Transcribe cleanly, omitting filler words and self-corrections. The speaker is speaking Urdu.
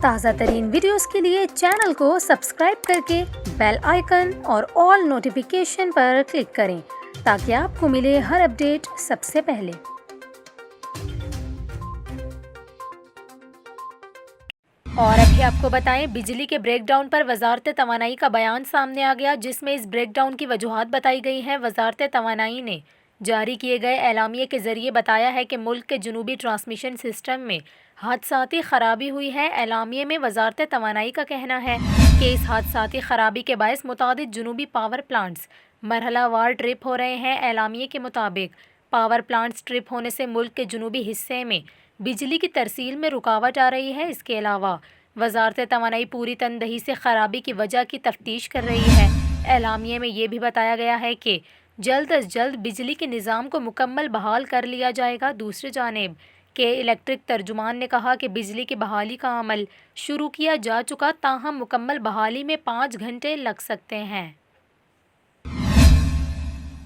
تازہ ترین ویڈیوز کے لیے چینل کو سبسکرائب کر کے بیل آئیکن اور آل نوٹیفیکیشن پر کلک کریں تاکہ آپ کو ملے ہر اپڈیٹ سب سے پہلے۔ اور ابھی آپ کو بتائیں، بجلی کے بریک ڈاؤن پر وزارت توانائی کا بیان سامنے آ گیا، جس میں اس بریک ڈاؤن کی وجوہات بتائی گئی ہیں۔ وزارت توانائی نے جاری کیے گئے اعلامیے کے ذریعے بتایا ہے کہ ملک کے جنوبی ٹرانسمیشن سسٹم میں حادثاتی خرابی ہوئی ہے۔ اعلامیے میں وزارت توانائی کا کہنا ہے کہ اس حادثاتی خرابی کے باعث متعدد جنوبی پاور پلانٹس مرحلہ وار ٹرپ ہو رہے ہیں۔ اعلامیے کے مطابق پاور پلانٹس ٹرپ ہونے سے ملک کے جنوبی حصے میں بجلی کی ترسیل میں رکاوٹ آ رہی ہے۔ اس کے علاوہ وزارت توانائی پوری تندہی سے خرابی کی وجہ کی تفتیش کر رہی ہے۔ اعلامیے میں یہ بھی بتایا گیا ہے کہ جلد از جلد بجلی کے نظام کو مکمل بحال کر لیا جائے گا۔ دوسری جانب کے الیکٹرک ترجمان نے کہا کہ بجلی کی بحالی کا عمل شروع کیا جا چکا، تاہم مکمل بحالی میں 5 گھنٹے لگ سکتے ہیں۔